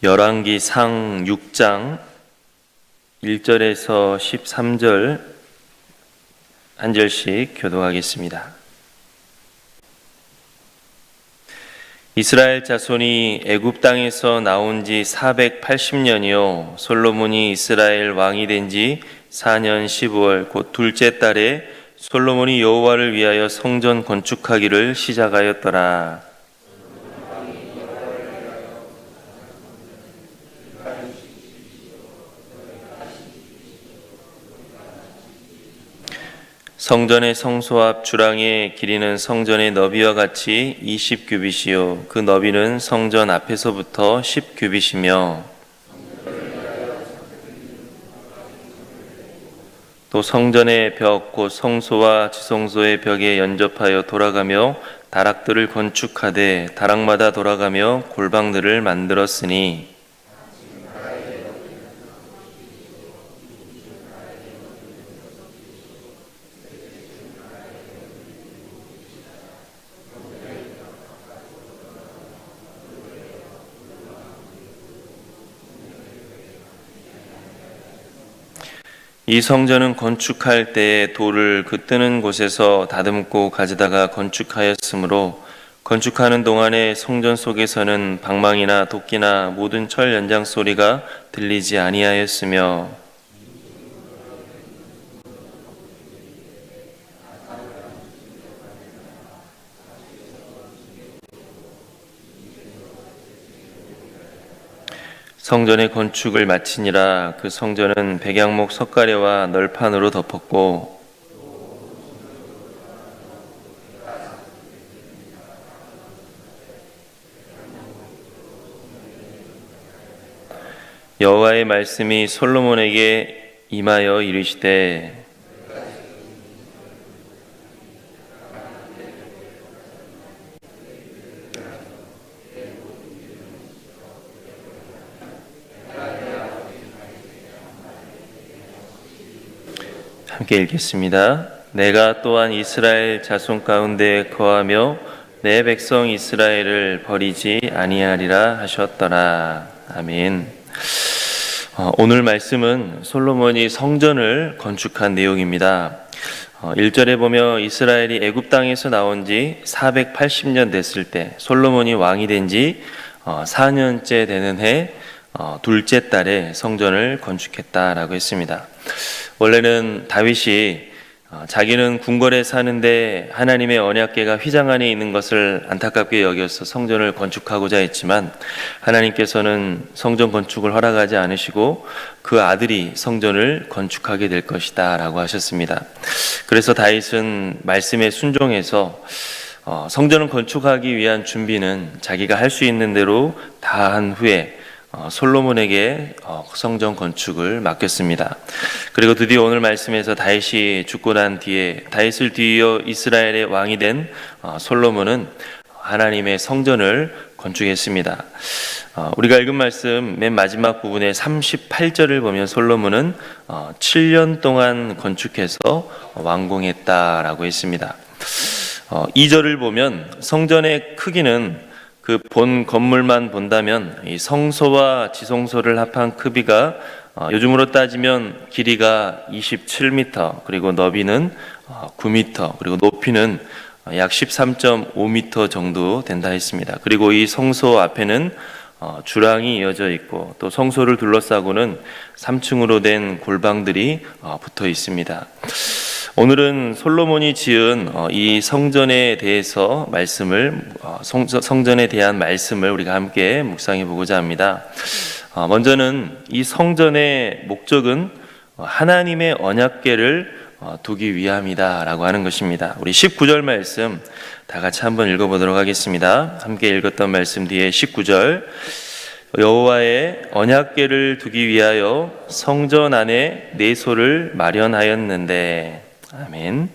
열왕기상 6장 1절에서 13절 한 절씩 교독하겠습니다. 이스라엘 자손이 애굽 땅에서 나온 지 480년이요 솔로몬이 이스라엘 왕이 된 지 4년 15월 곧 둘째 달에 솔로몬이 여호와를 위하여 성전 건축하기를 시작하였더라. 성전의 성소 앞 주랑의 길이는 성전의 너비와 같이 20규빗이요 그 너비는 성전 앞에서부터 10규빗이며 또 성전의 벽 곧 성소와 지성소의 벽에 연접하여 돌아가며 다락들을 건축하되 다락마다 돌아가며 골방들을 만들었으니 이 성전은 건축할 때에 돌을 그 뜨는 곳에서 다듬고 가져다가 건축하였으므로 건축하는 동안에 성전 속에서는 방망이나 도끼나 모든 철 연장 소리가 들리지 아니하였으며 성전의 건축을 마치니라. 그 성전은 백양목 석가래와 널판으로 덮었고 여호와의 말씀이 솔로몬에게 임하여 이르시되 함께 읽겠습니다. 내가 또한 이스라엘 자손 가운데 거하며 내 백성 이스라엘을 버리지 아니하리라 하셨더라. 아멘. 오늘 말씀은 솔로몬이 성전을 건축한 내용입니다. 1절에 보며 이스라엘이 애굽 땅에서 나온 지 480년 됐을 때 솔로몬이 왕이 된 지 4년째 되는 해 둘째 달에 성전을 건축했다라고 했습니다. 원래는 다윗이 자기는 궁궐에 사는데 하나님의 언약궤가 휘장 안에 있는 것을 안타깝게 여겨서 성전을 건축하고자 했지만 하나님께서는 성전 건축을 허락하지 않으시고 그 아들이 성전을 건축하게 될 것이다 라고 하셨습니다. 그래서 다윗은 말씀에 순종해서 성전을 건축하기 위한 준비는 자기가 할 수 있는 대로 다 한 후에 솔로몬에게 성전 건축을 맡겼습니다. 그리고 드디어 오늘 말씀에서 다윗이 죽고 난 뒤에 다윗을 뒤이어 이스라엘의 왕이 된 솔로몬은 하나님의 성전을 건축했습니다. 우리가 읽은 말씀 맨 마지막 부분에 38절을 보면 솔로몬은 7년 동안 건축해서 완공했다라고 했습니다. 2절을 보면 성전의 크기는 그 본 건물만 본다면 이 성소와 지성소를 합한 크기가 요즘으로 따지면 길이가 27m 그리고 너비는 9m 그리고 높이는 약 13.5m 정도 된다 했습니다. 그리고 이 성소 앞에는 주랑이 이어져 있고 또 성소를 둘러싸고는 3층으로 된 골방들이 붙어 있습니다. 오늘은 솔로몬이 지은 이 성전에 대해서 성전에 대한 말씀을 우리가 함께 묵상해 보고자 합니다. 먼저는 이 성전의 목적은 하나님의 언약궤를 두기 위함이다라고 하는 것입니다. 우리 19절 말씀 다 같이 한번 읽어보도록 하겠습니다. 함께 읽었던 말씀 뒤에 19절 여호와의 언약궤를 두기 위하여 성전 안에 내소를 마련하였는데 아멘.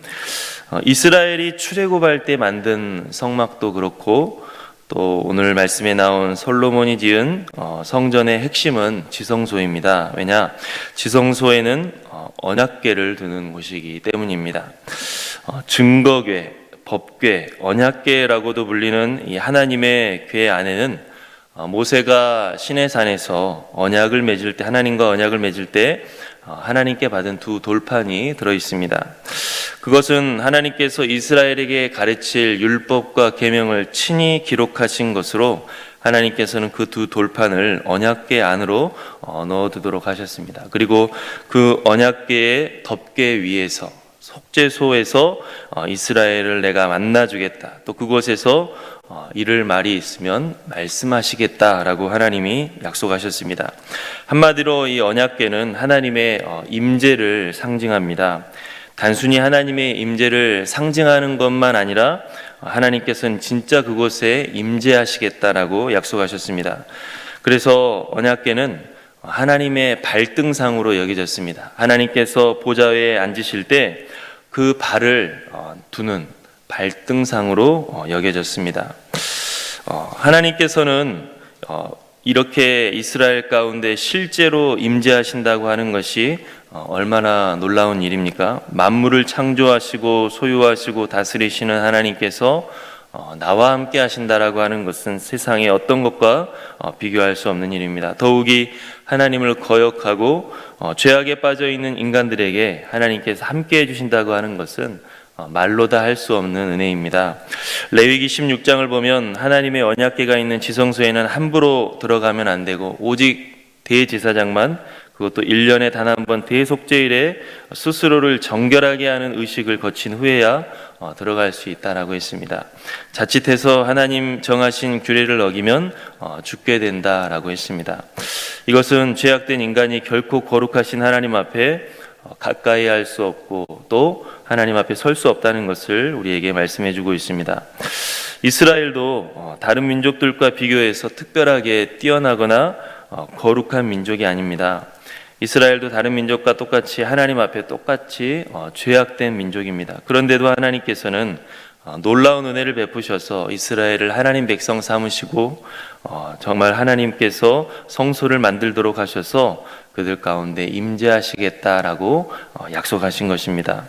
이스라엘이 출애굽할 때 만든 성막도 그렇고 또 오늘 말씀에 나온 솔로몬이 지은 성전의 핵심은 지성소입니다. 왜냐? 지성소에는 언약궤를 두는 곳이기 때문입니다. 증거궤, 법궤, 언약궤라고도 불리는 이 하나님의 궤 안에는 모세가 시내산에서 언약을 맺을 때, 하나님과 언약을 맺을 때 하나님께 받은 두 돌판이 들어 있습니다. 그것은 하나님께서 이스라엘에게 가르칠 율법과 계명을 친히 기록하신 것으로 하나님께서는 그 두 돌판을 언약궤 안으로 넣어두도록 하셨습니다. 그리고 그 언약궤의 덮개 위에서 속죄소에서 이스라엘을 내가 만나주겠다, 또 그곳에서 이를 말이 있으면 말씀하시겠다라고 하나님이 약속하셨습니다. 한마디로 이 언약궤는 하나님의 임재를 상징합니다. 단순히 하나님의 임재를 상징하는 것만 아니라 하나님께서는 진짜 그곳에 임재하시겠다라고 약속하셨습니다. 그래서 언약궤는 하나님의 발등상으로 여겨졌습니다. 하나님께서 보좌에 앉으실 때 그 발을 두는 발등상으로 여겨졌습니다. 하나님께서는 이렇게 이스라엘 가운데 실제로 임재하신다고 하는 것이 얼마나 놀라운 일입니까? 만물을 창조하시고 소유하시고 다스리시는 하나님께서 나와 함께 하신다라고 하는 것은 세상의 어떤 것과 비교할 수 없는 일입니다. 더욱이 하나님을 거역하고 죄악에 빠져 있는 인간들에게 하나님께서 함께 해주신다고 하는 것은 말로 다 할 수 없는 은혜입니다. 레위기 16장을 보면 하나님의 언약궤가 있는 지성소에는 함부로 들어가면 안 되고 오직 대제사장만, 그것도 1년에 단 한 번 대속죄일에 스스로를 정결하게 하는 의식을 거친 후에야 들어갈 수 있다라고 했습니다. 자칫해서 하나님 정하신 규례를 어기면 죽게 된다라고 했습니다. 이것은 죄악된 인간이 결코 거룩하신 하나님 앞에 가까이 할 수 없고 또 하나님 앞에 설 수 없다는 것을 우리에게 말씀해 주고 있습니다. 이스라엘도 다른 민족들과 비교해서 특별하게 뛰어나거나 거룩한 민족이 아닙니다. 이스라엘도 다른 민족과 똑같이 하나님 앞에 똑같이 죄악된 민족입니다. 그런데도 하나님께서는 놀라운 은혜를 베푸셔서 이스라엘을 하나님 백성 삼으시고 정말 하나님께서 성소를 만들도록 하셔서 그들 가운데 임재하시겠다라고 약속하신 것입니다.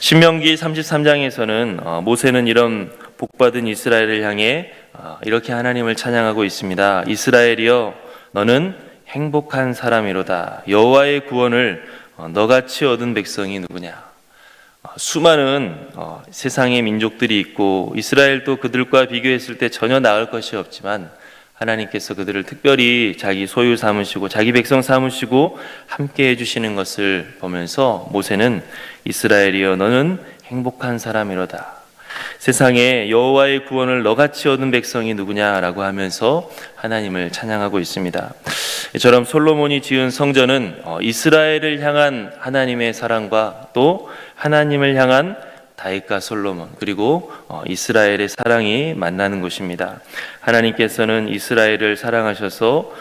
신명기 33장에서는 모세는 이런 복받은 이스라엘을 향해 이렇게 하나님을 찬양하고 있습니다. 이스라엘이여, 너는 행복한 사람이로다. 여호와의 구원을 너같이 얻은 백성이 누구냐? 수많은 세상의 민족들이 있고 이스라엘도 그들과 비교했을 때 전혀 나을 것이 없지만 하나님께서 그들을 특별히 자기 소유 삼으시고 자기 백성 삼으시고 함께 해주시는 것을 보면서 모세는 이스라엘이여, 너는 행복한 사람이로다. 세상에 여호와의 구원을 너같이 얻은 백성이 누구냐라고 하면서 하나님을 찬양하고 있습니다. 이처럼 솔로몬이 지은 성전은 이스라엘을 향한 하나님의 사랑과 또 하나님을 향한 다윗과 솔로몬, 그리고 이스라엘의 사랑이 만나는 곳입니다. 하나님께서는 이스라엘을 사랑하셔서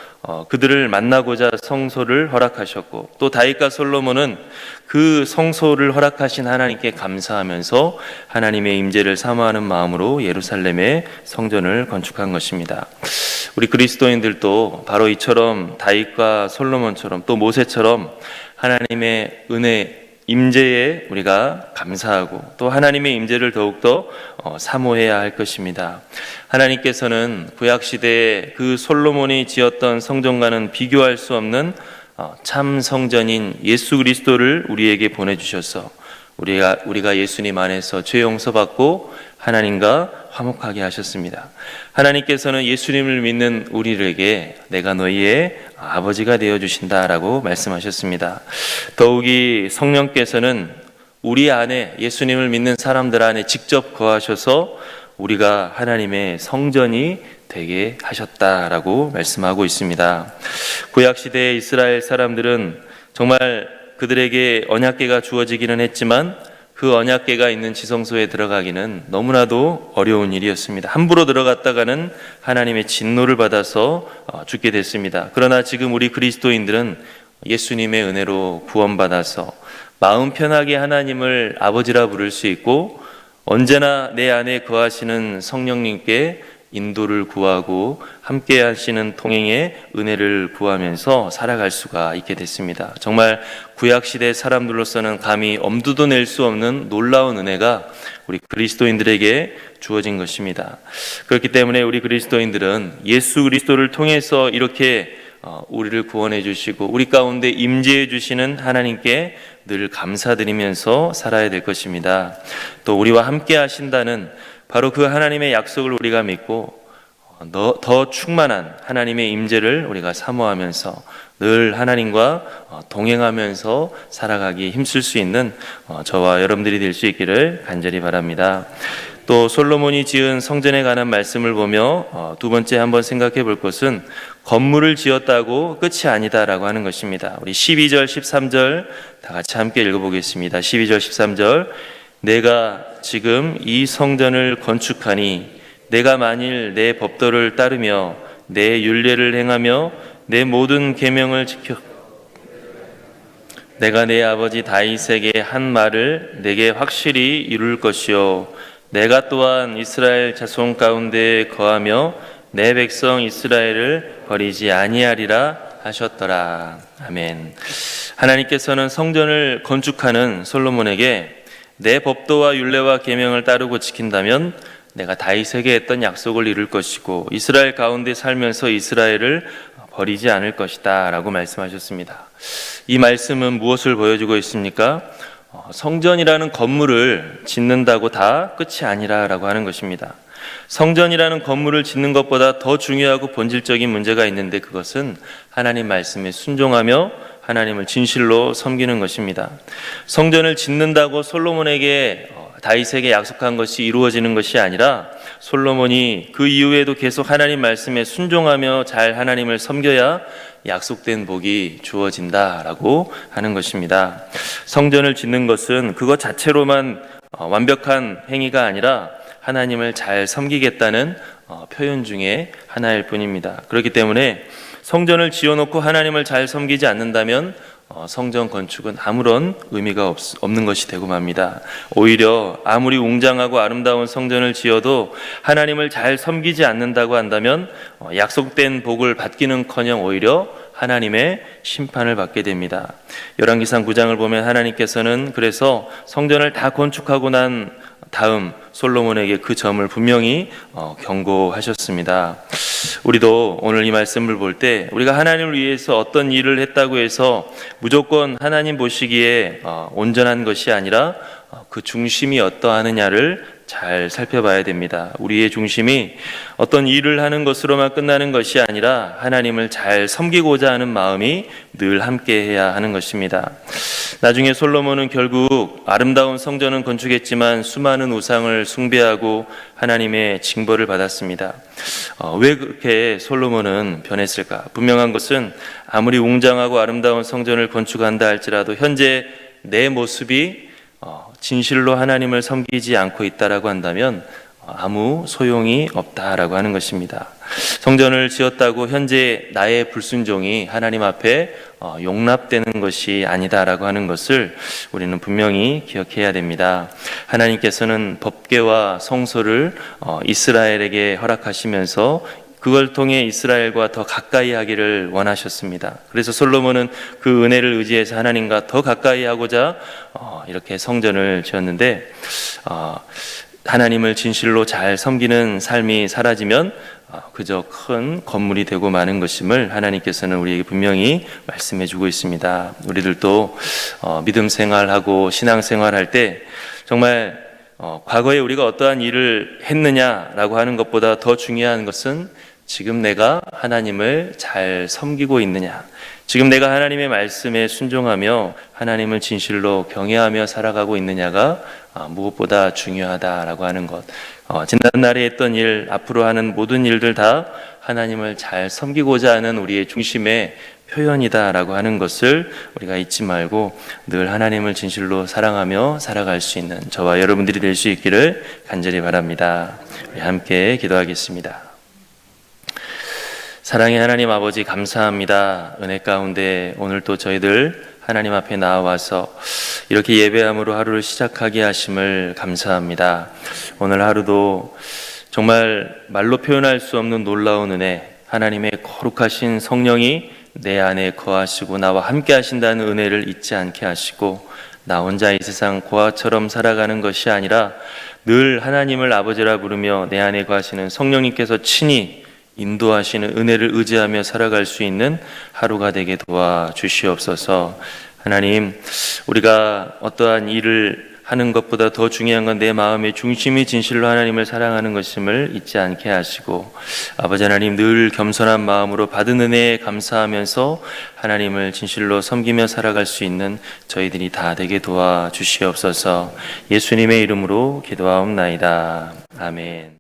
그들을 만나고자 성소를 허락하셨고 또 다윗과 솔로몬은 그 성소를 허락하신 하나님께 감사하면서 하나님의 임재를 사모하는 마음으로 예루살렘의 성전을 건축한 것입니다. 우리 그리스도인들도 바로 이처럼 다윗과 솔로몬처럼 또 모세처럼 하나님의 은혜 임재에 우리가 감사하고 또 하나님의 임재를 더욱더 사모해야 할 것입니다. 하나님께서는 구약시대에 그 솔로몬이 지었던 성전과는 비교할 수 없는 참 성전인 예수 그리스도를 우리에게 보내주셔서 우리가 예수님 안에서 죄 용서받고 하나님과 화목하게 하셨습니다. 하나님께서는 예수님을 믿는 우리에게 내가 너희의 아버지가 되어주신다라고 말씀하셨습니다. 더욱이 성령께서는 우리 안에 예수님을 믿는 사람들 안에 직접 거하셔서 우리가 하나님의 성전이 되게 하셨다라고 말씀하고 있습니다. 구약시대의 이스라엘 사람들은 정말 그들에게 언약궤가 주어지기는 했지만 그 언약궤가 있는 지성소에 들어가기는 너무나도 어려운 일이었습니다. 함부로 들어갔다가는 하나님의 진노를 받아서 죽게 됐습니다. 그러나 지금 우리 그리스도인들은 예수님의 은혜로 구원받아서 마음 편하게 하나님을 아버지라 부를 수 있고 언제나 내 안에 거하시는 성령님께 인도를 구하고 함께 하시는 동행의 은혜를 구하면서 살아갈 수가 있게 됐습니다. 정말 구약시대 사람들로서는 감히 엄두도 낼 수 없는 놀라운 은혜가 우리 그리스도인들에게 주어진 것입니다. 그렇기 때문에 우리 그리스도인들은 예수 그리스도를 통해서 이렇게 우리를 구원해 주시고 우리 가운데 임재해 주시는 하나님께 늘 감사드리면서 살아야 될 것입니다. 또 우리와 함께 하신다는 바로 그 하나님의 약속을 우리가 믿고 더 충만한 하나님의 임재를 우리가 사모하면서 늘 하나님과 동행하면서 살아가기 힘쓸 수 있는 저와 여러분들이 될 수 있기를 간절히 바랍니다. 또 솔로몬이 지은 성전에 관한 말씀을 보며 두 번째 한번 생각해 볼 것은 건물을 지었다고 끝이 아니다라고 하는 것입니다. 우리 12절 13절 다 같이 함께 읽어보겠습니다. 12절 13절 내가 지금 이 성전을 건축하니 내가 만일 내 법도를 따르며 내 율례를 행하며 내 모든 계명을 지켜 내가 내 아버지 다윗에게 한 말을 내게 확실히 이룰 것이요 내가 또한 이스라엘 자손 가운데 거하며 내 백성 이스라엘을 버리지 아니하리라 하셨더라. 아멘. 하나님께서는 성전을 건축하는 솔로몬에게 내 법도와 율례와 계명을 따르고 지킨다면 내가 다윗에게 했던 약속을 이룰 것이고 이스라엘 가운데 살면서 이스라엘을 버리지 않을 것이다 라고 말씀하셨습니다. 이 말씀은 무엇을 보여주고 있습니까? 성전이라는 건물을 짓는다고 다 끝이 아니라라고 하는 것입니다. 성전이라는 건물을 짓는 것보다 더 중요하고 본질적인 문제가 있는데 그것은 하나님 말씀에 순종하며 하나님을 진실로 섬기는 것입니다. 성전을 짓는다고 솔로몬에게 다윗에게 약속한 것이 이루어지는 것이 아니라 솔로몬이 그 이후에도 계속 하나님 말씀에 순종하며 잘 하나님을 섬겨야 약속된 복이 주어진다라고 하는 것입니다. 성전을 짓는 것은 그것 자체로만 완벽한 행위가 아니라 하나님을 잘 섬기겠다는 표현 중에 하나일 뿐입니다. 그렇기 때문에 성전을 지어놓고 하나님을 잘 섬기지 않는다면 성전 건축은 아무런 의미가 없는 것이 되고 맙니다. 오히려 아무리 웅장하고 아름다운 성전을 지어도 하나님을 잘 섬기지 않는다고 한다면 약속된 복을 받기는커녕 오히려 하나님의 심판을 받게 됩니다. 열왕기상 9장을 보면 하나님께서는 그래서 성전을 다 건축하고 난 다음 솔로몬에게 그 점을 분명히 경고하셨습니다. 우리도 오늘 이 말씀을 볼 때 우리가 하나님을 위해서 어떤 일을 했다고 해서 무조건 하나님 보시기에 온전한 것이 아니라 그 중심이 어떠하느냐를 잘 살펴봐야 됩니다. 우리의 중심이 어떤 일을 하는 것으로만 끝나는 것이 아니라 하나님을 잘 섬기고자 하는 마음이 늘 함께해야 하는 것입니다. 나중에 솔로몬은 결국 아름다운 성전은 건축했지만 수많은 우상을 숭배하고 하나님의 징벌을 받았습니다. 왜 그렇게 솔로몬은 변했을까? 분명한 것은 아무리 웅장하고 아름다운 성전을 건축한다 할지라도 현재 내 모습이 진실로 하나님을 섬기지 않고 있다라고 한다면 아무 소용이 없다라고 하는 것입니다. 성전을 지었다고 현재 나의 불순종이 하나님 앞에 용납되는 것이 아니다라고 하는 것을 우리는 분명히 기억해야 됩니다. 하나님께서는 법궤와 성소를 이스라엘에게 허락하시면서 그걸 통해 이스라엘과 더 가까이 하기를 원하셨습니다. 그래서 솔로몬은 그 은혜를 의지해서 하나님과 더 가까이 하고자 이렇게 성전을 지었는데 하나님을 진실로 잘 섬기는 삶이 사라지면 그저 큰 건물이 되고 마는 것임을 하나님께서는 우리에게 분명히 말씀해 주고 있습니다. 우리들도 믿음 생활하고 신앙 생활할 때 정말 과거에 우리가 어떠한 일을 했느냐라고 하는 것보다 더 중요한 것은 지금 내가 하나님을 잘 섬기고 있느냐, 지금 내가 하나님의 말씀에 순종하며 하나님을 진실로 경외하며 살아가고 있느냐가 무엇보다 중요하다라고 하는 것. 지난날에 했던 일, 앞으로 하는 모든 일들 다 하나님을 잘 섬기고자 하는 우리의 중심의 표현이다라고 하는 것을 우리가 잊지 말고 늘 하나님을 진실로 사랑하며 살아갈 수 있는 저와 여러분들이 될 수 있기를 간절히 바랍니다. 우리 함께 기도하겠습니다. 사랑의 하나님 아버지, 감사합니다. 은혜 가운데 오늘 또 저희들 하나님 앞에 나와서 이렇게 예배함으로 하루를 시작하게 하심을 감사합니다. 오늘 하루도 정말 말로 표현할 수 없는 놀라운 은혜, 하나님의 거룩하신 성령이 내 안에 거하시고 나와 함께 하신다는 은혜를 잊지 않게 하시고, 나 혼자 이 세상 고아처럼 살아가는 것이 아니라 늘 하나님을 아버지라 부르며 내 안에 거하시는 성령님께서 친히 인도하시는 은혜를 의지하며 살아갈 수 있는 하루가 되게 도와주시옵소서. 하나님, 우리가 어떠한 일을 하는 것보다 더 중요한 건 내 마음의 중심이 진실로 하나님을 사랑하는 것임을 잊지 않게 하시고, 아버지 하나님, 늘 겸손한 마음으로 받은 은혜에 감사하면서 하나님을 진실로 섬기며 살아갈 수 있는 저희들이 다 되게 도와주시옵소서. 예수님의 이름으로 기도하옵나이다. 아멘.